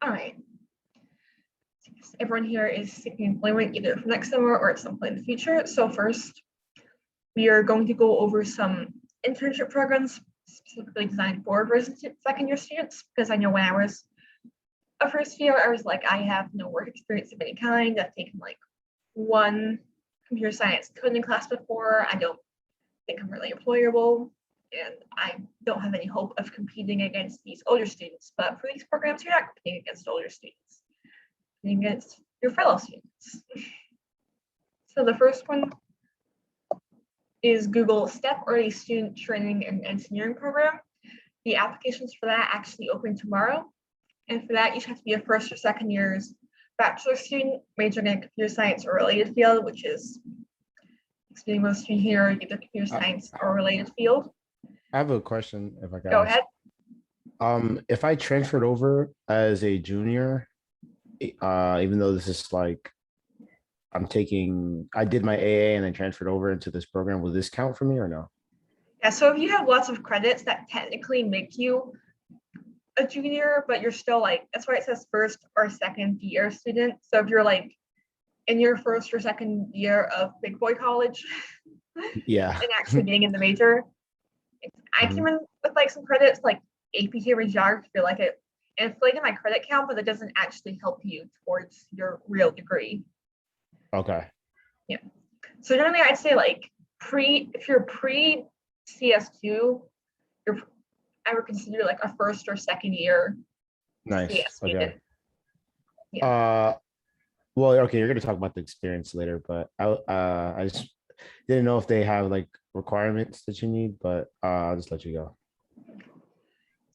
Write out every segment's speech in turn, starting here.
All right. Everyone here is seeking employment either for next summer or at some point in the future. So first, we are going to go over some internship programs specifically designed for first and second year students, because I know when I was a first year, I was like, I have no work experience of any kind. I've taken like one computer science coding class before. I don't think I'm really employable, and I don't have any hope of competing against these older students. But for these programs, you're not competing against older students, you're competing against your fellow students. So the first one is Google STEP, or a Student Training and Engineering Program. The applications for that actually open tomorrow. And for that, you have to be a first or second year's bachelor student majoring in computer science or related field, which is, excluding most of you here, either computer science or related field. I have a question if I can. Go ahead. If I transferred over as a junior, even though this is like, I did my AA and then transferred over into this program, will this count for me or no? Yeah, so if you have lots of credits, that technically make you a junior, but you're still like, that's why it says first or second year student. So if you're like in your first or second year of big boy college, yeah, and actually being in the major, I came in with like some credits like APT or geography, feel like it inflated my credit count, but it doesn't actually help you towards your real degree. Okay. Yeah. So generally, I'd say like if you're pre CS2, I would consider like a first or second year. Nice. CS okay. student. Yeah. Well, okay, you're gonna talk about the experience later, but I just didn't know if they have like requirements that you need, but I'll just let you go.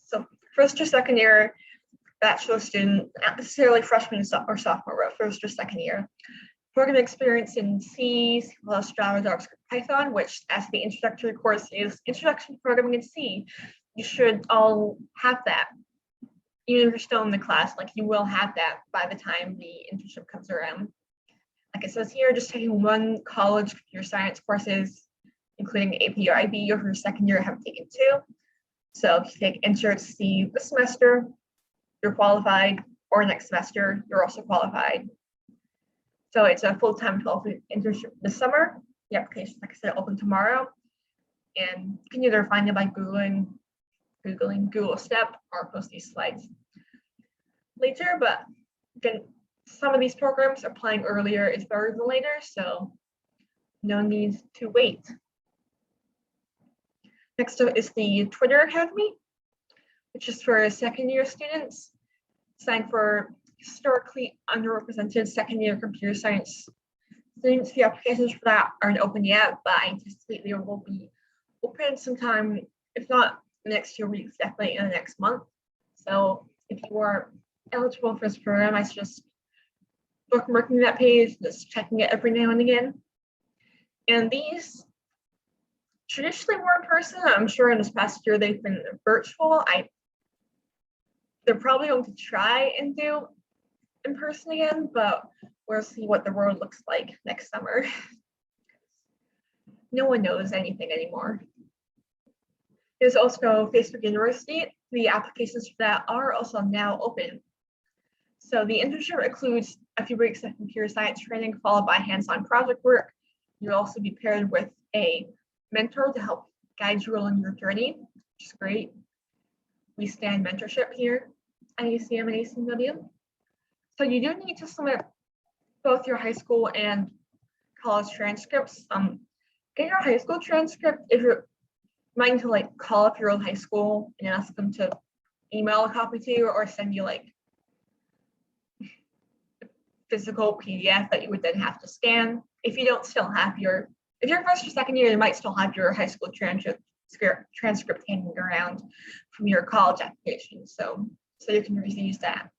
So first or second year bachelor student, not necessarily freshman or sophomore, but first or second year. Program experience in C, C++, Java, JavaScript, Python, which as the introductory course is Introduction to Programming in C, you should all have that. Even if you're still in the class, like you will have that by the time the internship comes around. Like it says here, just taking one college computer science courses, including AP or IB, or for your second year, I haven't taken two. So if you take Intro to C this semester, you're qualified, or next semester, you're also qualified. So it's a full-time 12-week internship this summer. The application, like I said, open tomorrow. And you can either find it by Googling Google STEP or post these slides later. But again, some of these programs applying earlier is better than later, so no need to wait. Next up is the Twitter Academy, which is for second-year students, designed for historically underrepresented second-year computer science students. The applications for that aren't open yet, but I anticipate they will be open sometime, if not the next 2 weeks, definitely in the next month. So if you are eligible for this program, I suggest bookmarking that page, just checking it every now and again. And these traditionally were in person. I'm sure in this past year they've been virtual. They're probably going to try and do in person again, but we'll see what the world looks like next summer. No one knows anything anymore. There's also Facebook University. The applications for that are also now open. So the internship includes a few weeks of computer science training followed by hands-on project work. You'll also be paired with a mentor to help guide you along your journey, which is great. We stand mentorship here at ACM and ACM-W. So you do need to submit both your high school and college transcripts. Get your high school transcript if you're minding to like call up your old high school and ask them to email a copy to you or send you like physical PDF that you would then have to scan. If you don't still have if you're first or second year, you might still have your high school transcript hanging around from your college application. So you can reuse that.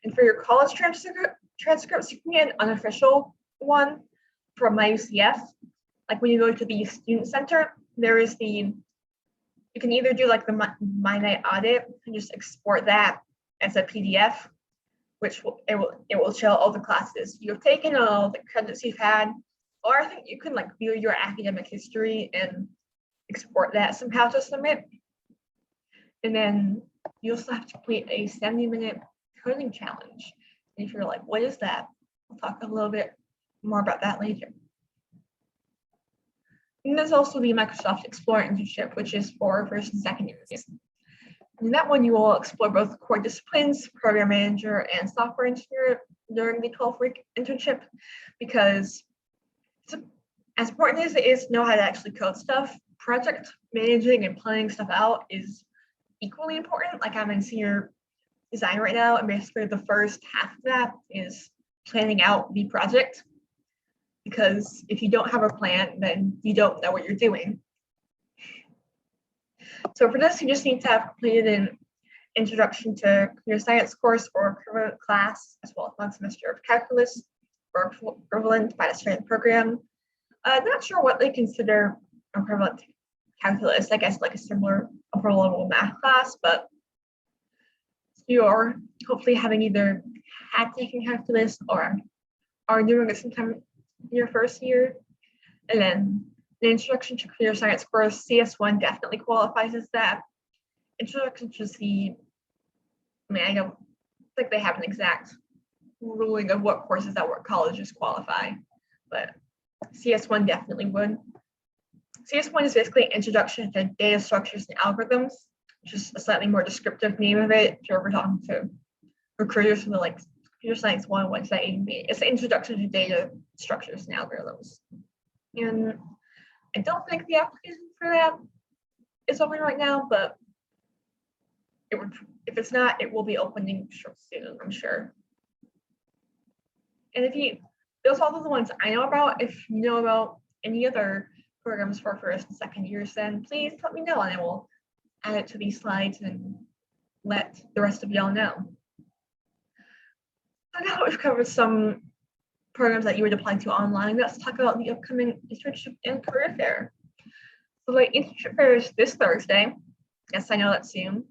And for your college transcripts, you can get an unofficial one from my UCF. Like when you go to the student center, there is you can either do like the My Night audit and just export that as a PDF, which it will show all the classes you've taken, all the credits you've had, or I think you can like view your academic history and export that somehow to submit. And then you also have to complete a 70-minute coding challenge. And if you're like, what is that? We'll talk a little bit more about that later. And there's also the Microsoft Explore internship, which is for first and second years. In that one, you will explore both core disciplines, program manager and software engineer during the 12-week internship, because as important as it is to know how to actually code stuff, project managing and planning stuff out is equally important. Like I'm in senior design right now, and basically the first half of that is planning out the project, because if you don't have a plan, then you don't know what you're doing. So for this, you just need to have completed an introduction to computer science course or equivalent class, as well as 1 semester of calculus or equivalent by a certain program. Not sure what they consider equivalent to calculus. I guess like a similar upper level math class, but you're hopefully having either had taken calculus or are doing it sometime in your first year. And then the introduction to computer science course, CS1 definitely qualifies as that. Introduction to C, I don't think they have an exact ruling of what courses that work colleges qualify, but CS1 definitely would. CS1 is basically introduction to data structures and algorithms, which is a slightly more descriptive name of it. If you're ever talking to recruiters from the like computer science 101 website, it's the introduction to data structures and algorithms. And I don't think the application for that is open right now, but it would, if it's not, it will be opening soon, I'm sure. And those are all the ones I know about. If you know about any other programs for first and second years, then please let me know and I will add it to these slides and let the rest of y'all know. So now we've covered some programs that you would apply to online. Let's talk about the upcoming internship and career fair. So the internship fair is this Thursday. Yes, I know that's soon.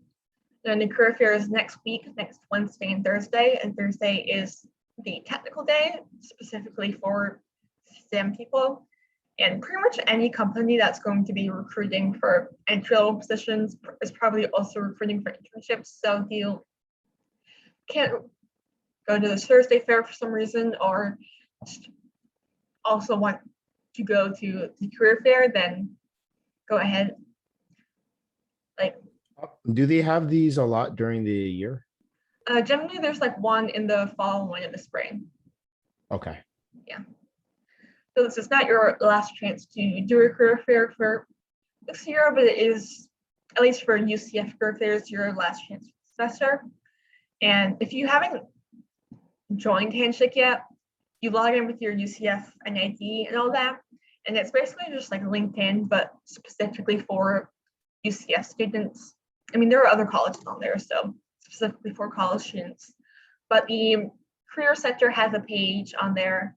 Then the career fair is next week, next Wednesday and Thursday. And Thursday is the technical day, specifically for STEM people. And pretty much any company that's going to be recruiting for entry-level positions is probably also recruiting for internships. So if you can't go to this Thursday fair for some reason, or also want to go to the career fair, then go ahead. Do they have these a lot during the year? Generally, there's like one in the fall and one in the spring. Okay. Yeah. So this is not your last chance to do a career fair for this year, but it is, at least for UCF career fairs, your last chance for the semester. And if you haven't joined Handshake yet, you log in with your UCF NID and all that. And it's basically just like LinkedIn, but specifically for UCF students. I mean, there are other colleges on there, so specifically for college students. But the Career Center has a page on there.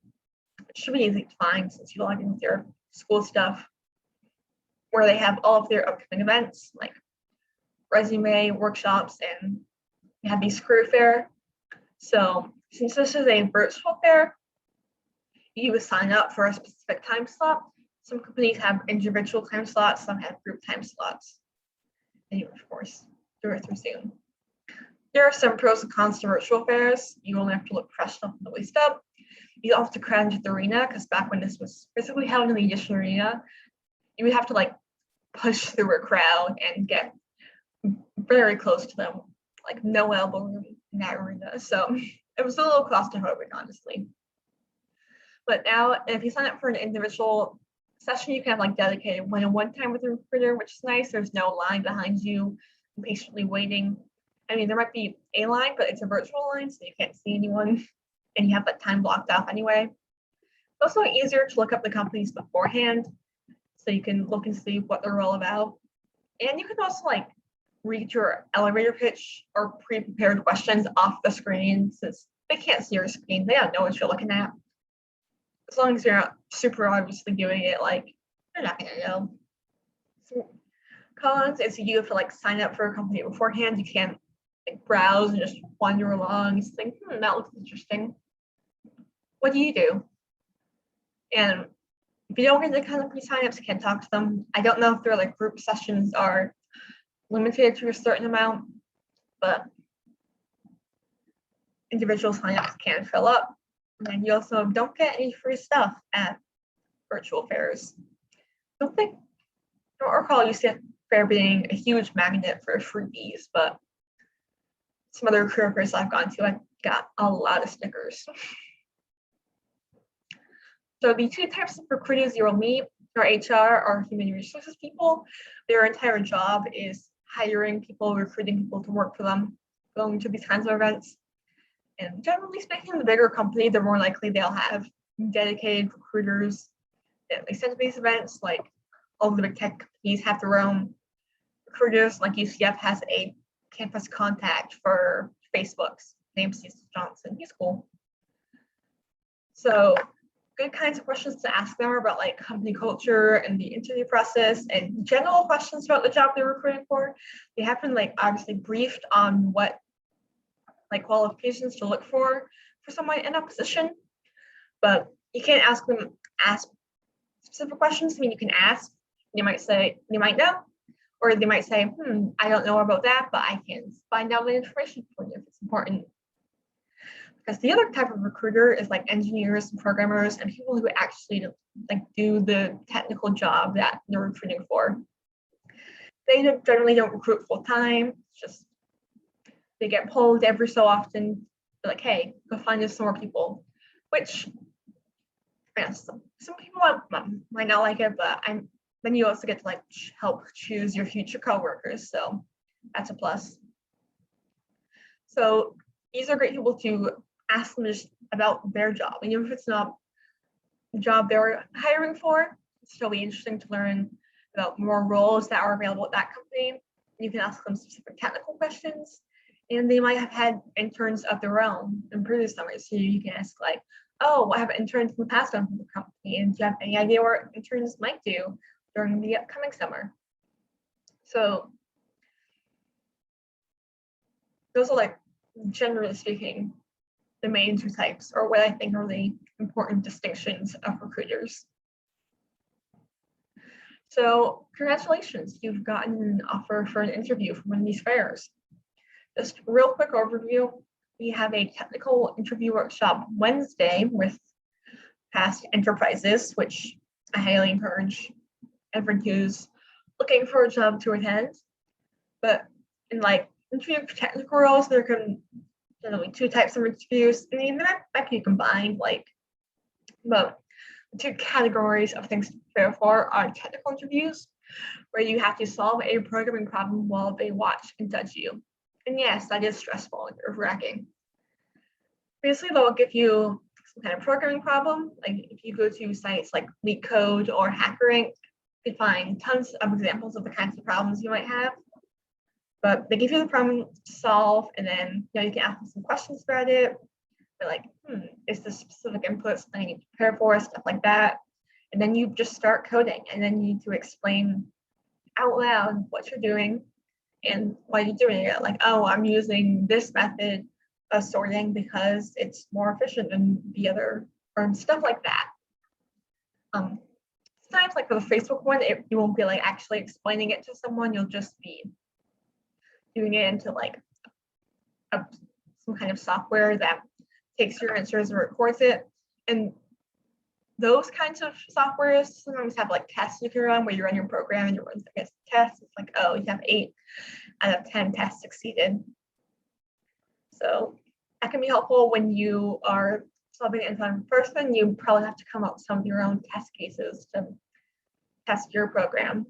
It should be easy to find since you log in with your school stuff, where they have all of their upcoming events, like resume, workshops, and they have these career fair. So since this is a virtual fair, you would sign up for a specific time slot. Some companies have individual time slots, some have group time slots. And you, of course, do it through Zoom. There are some pros and cons to virtual fairs. You only have to look professional from the waist up. You don't have to cram into the arena, because back when this was physically held in the Edition Arena, you would have to like push through a crowd and get very close to them, like no elbow room in that arena. So it was a little claustrophobic, honestly. But now, if you sign up for an individual session, you can have like dedicated one-on-one time with the recruiter, which is nice. There's no line behind you patiently waiting. I mean, there might be a line, but it's a virtual line, so you can't see anyone, and you have that time blocked off anyway. It's also easier to look up the companies beforehand, so you can look and see what they're all about. And you can also like read your elevator pitch or pre-prepared questions off the screen, since they can't see your screen. They don't know what you're looking at. As long as you're not super obviously doing it, like, they're not gonna know. So, cons is you have to like sign up for a company beforehand. You can't like browse and just wander along and think, that looks interesting. What do you do? And if you don't get the company signups, you can't talk to them. I don't know if their like group sessions are limited to a certain amount, but individual signups can fill up. And you also don't get any free stuff at virtual fairs. Don't recall UC Fair being a huge magnet for freebies, but some other career fairs I've gone to, I got a lot of stickers. So the two types of recruiters you will meet are HR or human resources people. Their entire job is hiring people, recruiting people to work for them, going to these kinds of events. And generally speaking, the bigger company, the more likely they'll have dedicated recruiters that they send to these events. Like all the big tech companies have their own recruiters, like UCF has a campus contact for Facebook's named Cecil Johnson. He's cool. So good kinds of questions to ask them about like company culture and the interview process and general questions about the job they're recruiting for. They have been like obviously briefed on what like qualifications to look for someone in a position, but you can't ask specific questions. I mean, you can ask, you might say, they might know, or they might say, I don't know about that, but I can find out the information for you if it's important. Because the other type of recruiter is like engineers and programmers and people who actually like do the technical job that they're recruiting for. They generally don't recruit full time, just they get pulled every so often. They're like, hey, go find us some more people, which yes, some people might not like it, but then you also get to like help choose your future coworkers, so that's a plus. So these are great people to ask them just about their job, and even if it's not the job they're hiring for, it's still be interesting to learn about more roles that are available at that company. You can ask them specific technical questions, and they might have had interns of their own in previous summers. So you can ask like, oh, I have interns in the past on the company, and do you have any idea what interns might do during the upcoming summer? So those are like, generally speaking, the main two types, or what I think are the important distinctions of recruiters. So congratulations, you've gotten an offer for an interview from one of these fairs. Just a real quick overview, we have a technical interview workshop Wednesday with past enterprises, which I highly encourage everyone who's looking for a job to attend. But in like interview for technical roles, there can generally two types of interviews. I mean, that can be combined, like, but the two categories of things to prepare for are technical interviews, where you have to solve a programming problem while they watch and judge you. And yes, that is stressful and nerve-wracking. Basically, they'll give you some kind of programming problem. Like if you go to sites like LeetCode or HackerRank, you can find tons of examples of the kinds of problems you might have. But they give you the problem to solve, and then you can ask them some questions about it. They're like, is this specific inputs that I need to prepare for, stuff like that. And then you just start coding, and then you need to explain out loud what you're doing and why you're doing it. Like, oh, I'm using this method of sorting because it's more efficient than the other, or stuff like that. Sometimes, like for the Facebook one, you won't be like actually explaining it to someone. You'll just be doing it into like some kind of software that takes your answers and records it. And those kinds of softwares sometimes have like tests you can run where you run your program and you run against the test. It's like, oh, you have 8 out of 10 tests succeeded. So that can be helpful when you are solving it in person. You probably have to come up with some of your own test cases to test your program.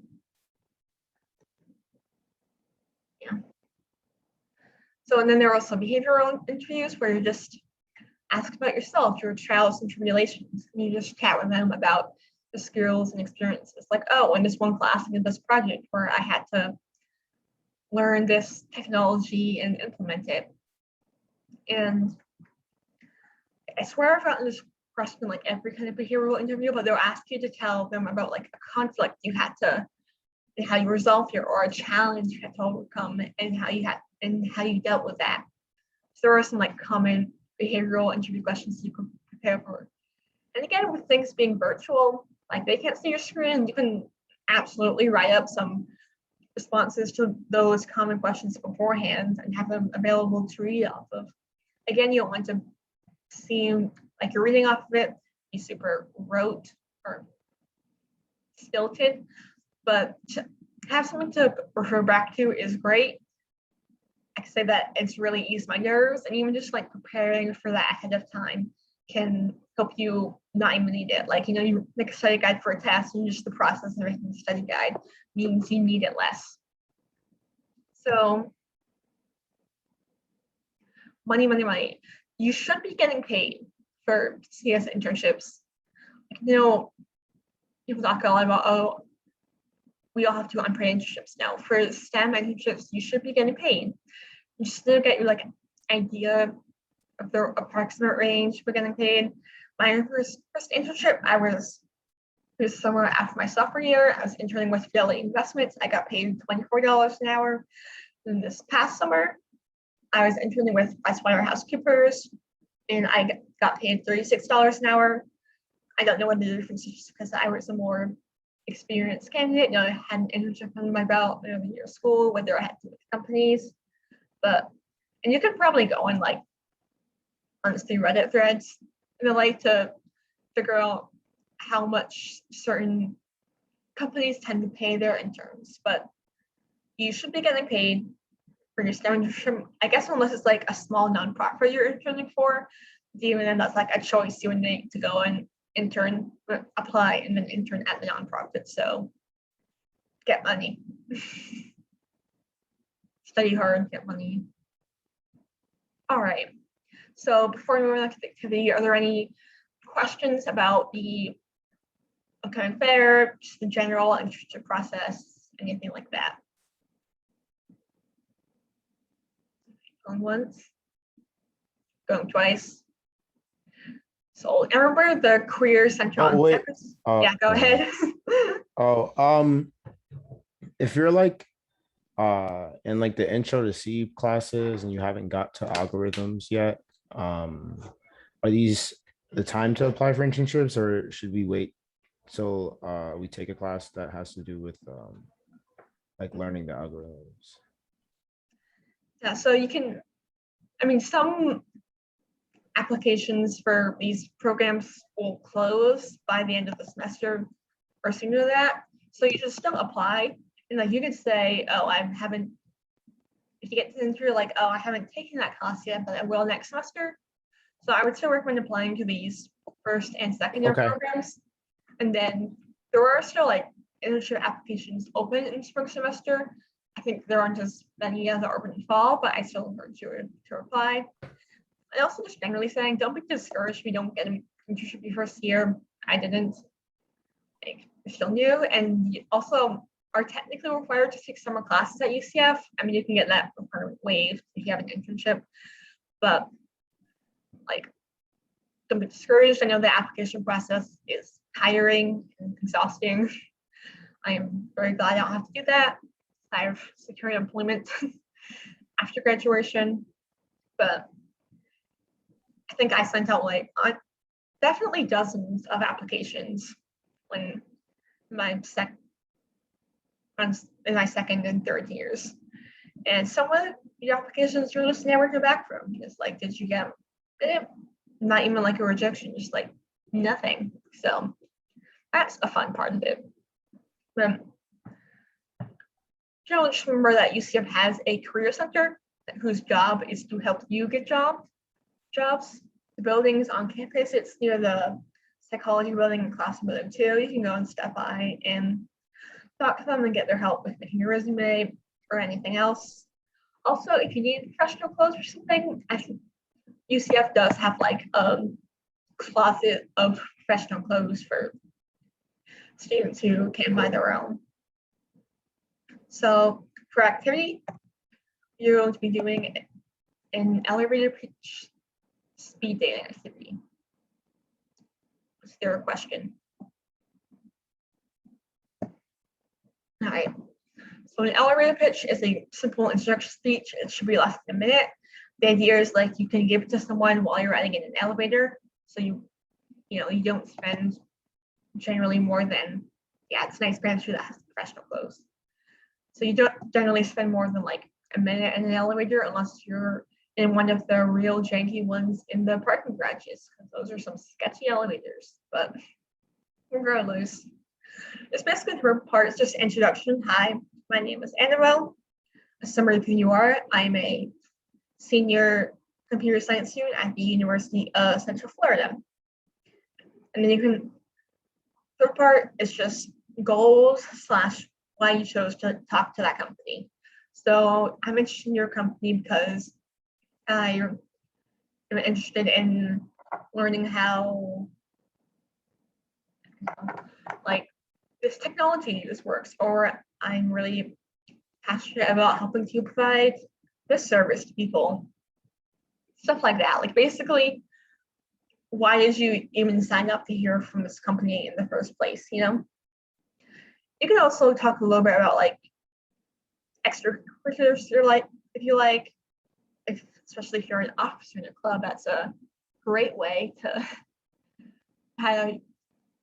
Yeah. So, and then there are also behavioral interviews where you just ask about yourself, your trials and tribulations, and you just chat with them about the skills and experiences. Like, oh, in this one class, I did this project where I had to learn this technology and implement it. And I swear I've gotten this question like every kind of behavioral interview, but they'll ask you to tell them about like a conflict you had to, and how you resolved it, or a challenge you had to overcome, and how you dealt with that. So there are some like common behavioral interview questions you can prepare for. And again, with things being virtual, like they can't see your screen, you can absolutely write up some responses to those common questions beforehand and have them available to read off of. again, you don't want to seem like you're reading off of it, be super rote or stilted, but to have something to refer back to is great. I can say that it's really eased my nerves, and even just like preparing for that ahead of time can help you not even need it. Like, you make a study guide for a test, and just the process of making the study guide means you need it less. So money, money, money. You should be getting paid for CS internships. People talk a lot about, oh, we all have to do unpaid internships now. For STEM internships, you should be getting paid. Just to get you like an idea of the approximate range for getting paid. My first internship, it was somewhere after my sophomore year. I was interning with Fidelity Investments. I got paid $24 an hour. And this past summer, I was interning with PricewaterhouseCoopers, and I got paid $36 an hour. I don't know what the difference is because I was a more experienced candidate. I had an internship under my belt, a year of school, whether I had to with companies. And you could probably go on like honestly Reddit threads and like to figure out how much certain companies tend to pay their interns, but you should be getting paid for your STEM internship, I guess, unless it's like a small nonprofit you're interning for. Even then, that's like a choice you would make to go and apply and then intern at the nonprofit. So get money. Study hard, get money. All right. So before we move on to the activity, are there any questions about the upcoming fair, just the general internship process, anything like that? Going once, going twice. So I remember the Career Center on campus. Yeah, go ahead. If you're like in like the intro to C classes and you haven't got to algorithms yet, are these the time to apply for internships, or should we wait till we take a class that has to do with like learning the algorithms? Yeah, so you can, some applications for these programs will close by the end of the semester or sooner than that. So you should still apply. And like you could say, oh, if you get to the interview, like, oh, I haven't taken that class yet, but I will next semester. So I would still recommend applying to these first and second year programs. And then there are still like internship applications open in spring semester. I think there aren't as many as are open in fall, but I still encourage you to apply. And also just generally saying, don't be discouraged if you don't get an internship your first year. I didn't. Like, you're still new, and you also are technically required to take summer classes at UCF. You can get that requirement waived if you have an internship, but like, don't be discouraged. I know the application process is tiring and exhausting. I am very glad I don't have to do that. I have secured employment after graduation, but I think I sent out like definitely dozens of applications in my second and third years, and some of the applications you just never hear back from. Just like, did you get it? Not even like a rejection, just like nothing. So that's a fun part of it. Just remember that UCF has a career center whose job is to help you get jobs. The building's on campus. It's near the psychology building and classroom building too. You can go and step by and talk to them and get their help with making your resume or anything else. Also, if you need professional clothes or something, I think UCF does have like a closet of professional clothes for students who can buy their own. So for activity, you're going to be doing an elevator pitch speed dating activity. Is there a question? All right. So an elevator pitch is a simple introduction speech. It should be less than a minute. The idea is like you can give it to someone while you're riding in an elevator. So you don't spend generally more than, it's nice brand shoe that has professional clothes. So you don't generally spend more than like a minute in an elevator unless you're in one of the real janky ones in the parking garages, because those are some sketchy elevators. But regardless, this basically the third part is just introduction. Hi, my name is Annabelle. A summary of who you are. I'm a senior computer science student at the University of Central Florida. And then you can, third part is just goals / why you chose to talk to that company. So I'm interested in your company because I'm interested in learning how like this technology this works, or I'm really passionate about helping to provide this service to people. Stuff like that. Like basically, why did you even sign up to hear from this company in the first place, you know? You can also talk a little bit about like extracurriculars you're like, if you like, especially if you're an officer in a club, that's a great way to kind of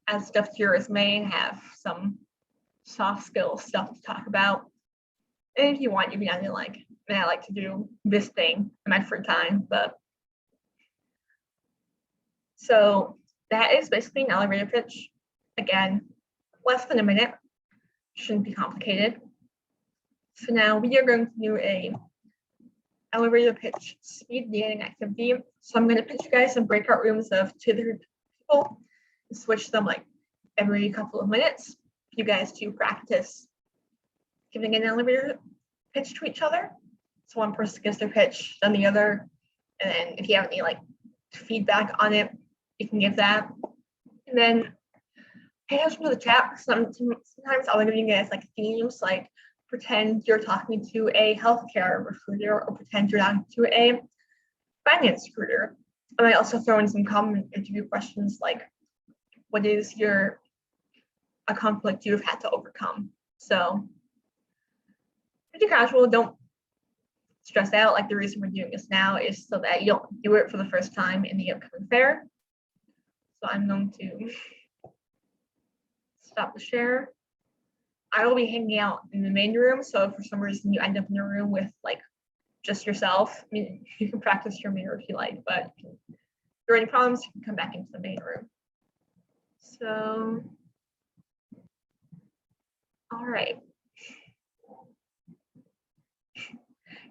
add stuff to your resume and have some soft skill stuff to talk about. And if you want, you can add in like, and I like to do this thing in my free time, but so that is basically an elevator pitch. Again, less than a minute, shouldn't be complicated. So now we are going to do a elevator pitch speed dating activity. So I'm going to pitch you guys some breakout rooms of 2 to 3 people and switch them like every couple of minutes. You guys to practice giving an elevator pitch to each other. So one person gives their pitch, then the other, and then if you have any like feedback on it, you can give that. And then pay attention to the chat. Sometimes I'll give you guys like themes, like pretend you're talking to a healthcare recruiter or pretend you're talking to a finance recruiter. And I also throw in some common interview questions like, what is a conflict you've had to overcome? So pretty casual, don't stress out. Like the reason we're doing this now is so that you don't do it for the first time in the upcoming fair. So I'm going to stop the share. I will be hanging out in the main room. So if for some reason you end up in a room with like just yourself, I mean, you can practice your mirror if you like, but if there are any problems, you can come back into the main room. So, all right.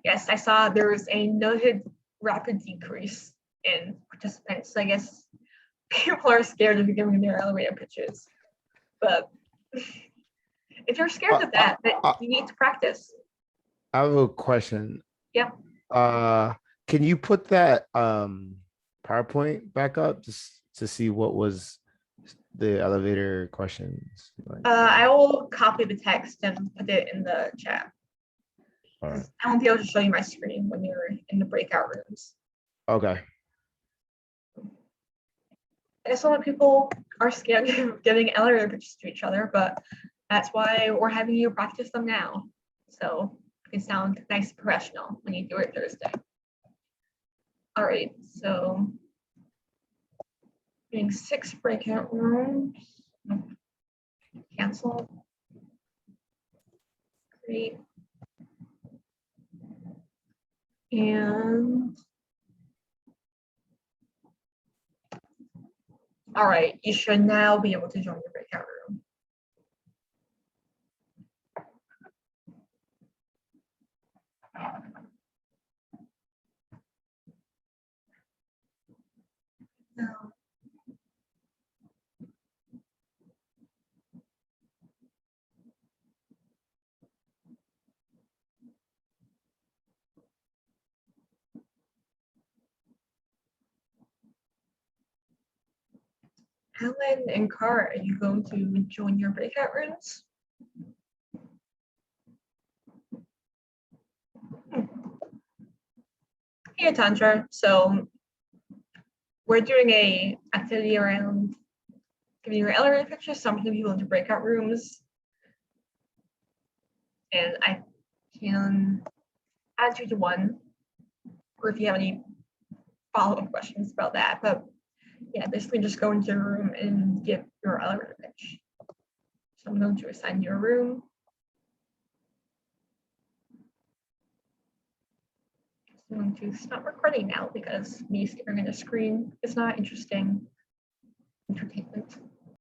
Yes, I saw there was a noted rapid decrease in participants. So I guess people are scared of giving their elevator pitches. But if you're scared of that, then you need to practice. I have a question. Yeah. Can you put that PowerPoint back up just to see what was the elevator questions? I will copy the text and put it in the chat. All right. I won't be able to show you my screen when you're in the breakout rooms. Okay. I guess a lot of people are scared of giving elevator pitches to each other, but that's why we're having you practice them now. So you can sound nice and professional when you do it Thursday. All right, so doing 6 breakout rooms. Cancel. Great. And all right, you should now be able to join your breakout room. Now, Alan and Car, are you going to join your breakout rooms? Hey, Tantra. So we're doing a activity around giving your elevator pictures, summoning people into breakout rooms. And I can add 2 to 1, or if you have any follow-up questions about that. But yeah, basically just go into your room and give your elevator pitch. So I'm going to assign you a room. I'm going to stop recording now because me staring at a screen is not interesting.